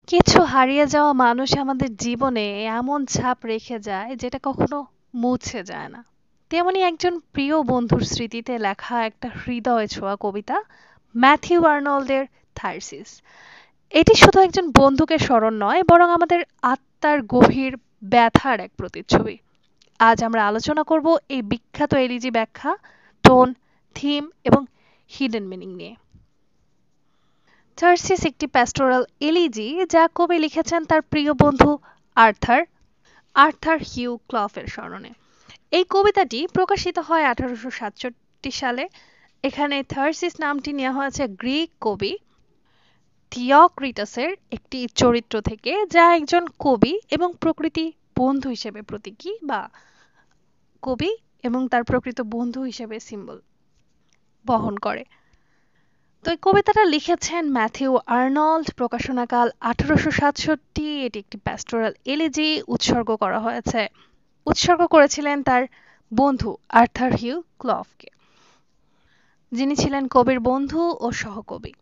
কিছু হারিয়ে যাওয়া মানুষ আমাদের জীবনে এমন ছাপ রেখে যায় যেটা কখনো মুছে যায় না। তেমনি একজন প্রিয় বন্ধুর স্মৃতিতে লেখা একটা হৃদয় ছোঁয়া কবিতা, ম্যাথিউ আর্নল্ডের থার্সিস। এটি শুধু একজন বন্ধুকে স্মরণ নয়, বরং আমাদের আত্মার গভীর ব্যথার এক প্রতিচ্ছবি। আজ আমরা আলোচনা করব এই বিখ্যাত এলিজি ব্যাখ্যা, টোন, থিম এবং হিডেন মিনিং নিয়ে। থার্সিস একটি প্যাস্টোরাল এলিজি যা কবি লিখেছেন তার প্রিয় বন্ধু আর্থার আর্থার হিউ ক্লফের স্মরণে। এই কবিতাটি প্রকাশিত হয় 1867 সালে। এখানে থার্সিস নামটি নেওয়া হয়েছে গ্রিক কবি থিওক্রিটাসের একটি চরিত্র থেকে, যা একজন কবি এবং প্রকৃতি বন্ধু হিসেবে প্রতীকী, বা কবি এবং তার প্রকৃত বন্ধু হিসেবে সিম্বল বহন করে। তো এই কবিতাটা লিখেছেন ম্যাথিউ আর্নল্ড। প্রকাশনাকাল 1867। এটি একটি প্যাস্টোরাল এলিজি। উৎসর্গ করেছিলেন তার বন্ধু আর্থার হিউ ক্লফকে, যিনি ছিলেন কবির বন্ধু ও সহকবি।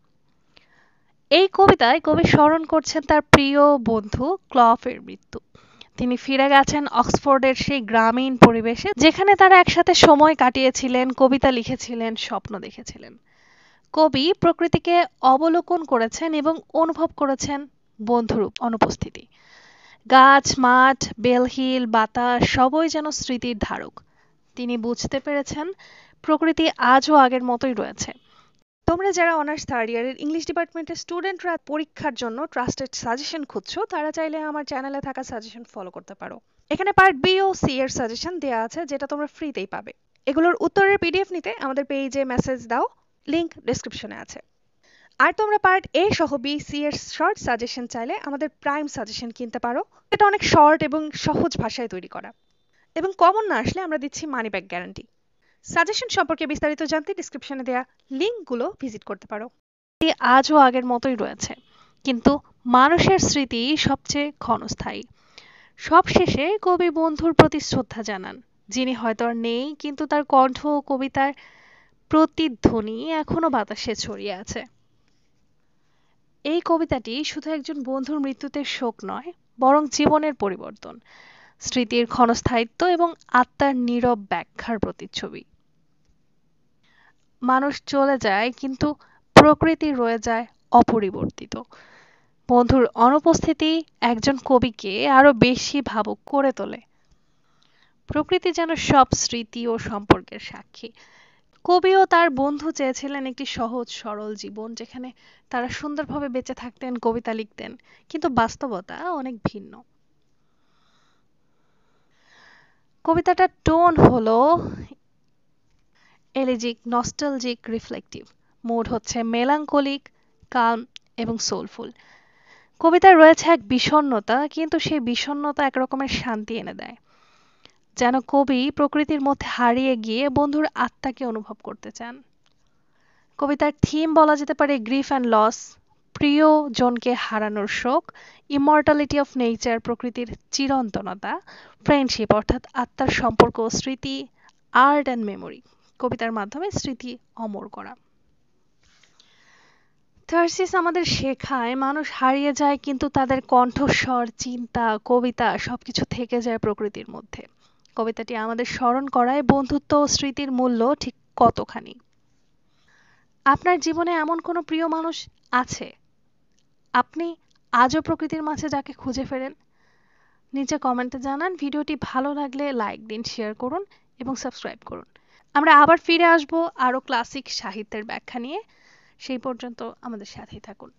এই কবিতায় কবি স্মরণ করছেন তার প্রিয় বন্ধু ক্লফের মৃত্যু। তিনি ফিরে গেছেন অক্সফোর্ডের সেই গ্রামীণ পরিবেশে যেখানে তারা একসাথে সময় কাটিয়েছিলেন, কবিতা লিখেছিলেন, স্বপ্ন দেখেছিলেন। কবি প্রকৃতিকে অবলোকন করেছেন এবং অনুভব করেছেন বন্ধুর অনুপস্থিতি। গাছ, মাঠ, বেলহিল, বাতাস সবই যেন স্মৃতির ধারক। তিনি বুঝতে পেরেছেন প্রকৃতি আজও আগের মতোই রয়েছে। তোমরা যারা অনার্স থার্ড ইয়ারের ইংলিশ ডিপার্টমেন্টের স্টুডেন্টরা পরীক্ষার জন্য ট্রাস্টেড সাজেশন খুঁজছো, তারা চাইলে আমার চ্যানেলে থাকা সাজেশন ফলো করতে পারো। এখানে পার্ট বি ও সি এর সাজেশন দেওয়া আছে, যেটা তোমরা ফ্রিতেই পাবে। এগুলোর উত্তরের পিডিএফ নিতে আমাদের পেজে মেসেজ দাও, লিংক ডেসক্রিপশনে আছে। আর তোমরা পার্ট এ সহ বি সি এর শর্ট সাজেশন চাইলে আমাদের প্রাইম সাজেশন কিনতে পারো। এটা অনেক শর্ট এবং সহজ ভাষায় তৈরি করা, এবং কমন না আসলে আমরা দিচ্ছি মানি ব্যাক গ্যারান্টি। সাজেশন সম্পর্কে বিস্তারিত জানতে ডিসক্রিপশনে দেওয়া লিঙ্কগুলো ভিজিট করতে পারো। এটি আজও আগের মতোই রয়েছে, কিন্তু মানুষের স্মৃতি সবচেয়ে ক্ষণস্থায়ী। সবশেষে কবি বন্ধুর প্রতি শ্রদ্ধা জানান, যিনি হয়তো আর নেই, কিন্তু তার কণ্ঠ ও কবিতার প্রতিধ্বনি এখনো বাতাসে ছড়িয়ে আছে। এই কবিতাটি শুধু একজন বন্ধুর মৃত্যুতে শোক নয়, বরং জীবনের পরিবর্তন, স্মৃতির ক্ষণস্থায়িত্ব এবং আত্মার নীরব ব্যাখ্যার প্রতিচ্ছবি। মানুষ চলে যায়, কিন্তু প্রকৃতি রয়ে যায় অপরিবর্তিত। বন্ধুর অনুপস্থিতি একজন কবিকে আরো বেশি ভাবুক করে তোলে। প্রকৃতি যেন সব স্মৃতি ও সম্পর্কের সাক্ষী। কবি ও তার বন্ধু চেয়েছিলেন একটি সহজ সরল জীবন, যেখানে তারা সুন্দরভাবে বেঁচে থাকতেন, কবিতা লিখতেন, কিন্তু বাস্তবতা অনেক ভিন্ন। কবিতাটার টোন হলো এলিজিক, নস্টালজিক, রিফ্লেক্টিভ। মুড হচ্ছে মেলাঙ্কলিক, কাল্ম এবং সোলফুল। কবিতায় রয়েছে এক বিষণ্ণতা, কিন্তু সেই বিষণ্ণতা একরকমের শান্তি এনে দেয়, যেন কবি প্রকৃতির মধ্যে হারিয়ে গিয়ে বন্ধুর আত্মাকে অনুভব করতে চান। কবিতার থিম বলা যেতে পারে গ্রিফ অ্যান্ড লস, প্রিয় জনকে হারানোর শোক, ইমর্টালিটি অফ নেচার, প্রকৃতির চিরন্তনতা, ফ্রেন্ডশিপ অর্থাৎ আত্মার সম্পর্ক ও স্মৃতি, আর্ট অ্যান্ড মেমোরি, কবিতার মাধ্যমে স্মৃতি অমর করা। থার্সিস আমাদের শেখায় মানুষ হারিয়ে যায়, কিন্তু তাদের কণ্ঠস্বর, চিন্তা, কবিতা সবকিছু থেকে যায় প্রকৃতির মধ্যে। কবিতাটি আমাদের স্মরণ করায় বন্ধুত্ব ও স্মৃতির মূল্য ঠিক কতখানি। আপনার জীবনে এমন কোনো প্রিয় মানুষ আছে? আপনি আজও প্রকৃতির মাঝে যাকে খুঁজে ফেরেন? নিচে কমেন্টে জানান। ভিডিওটি ভালো লাগলে লাইক দিন, শেয়ার করুন এবং সাবস্ক্রাইব করুন। আমরা আবার ফিরে আসবো আরো ক্লাসিক সাহিত্যের ব্যাখ্যা নিয়ে। সেই পর্যন্ত আমাদের সাথেই থাকুন।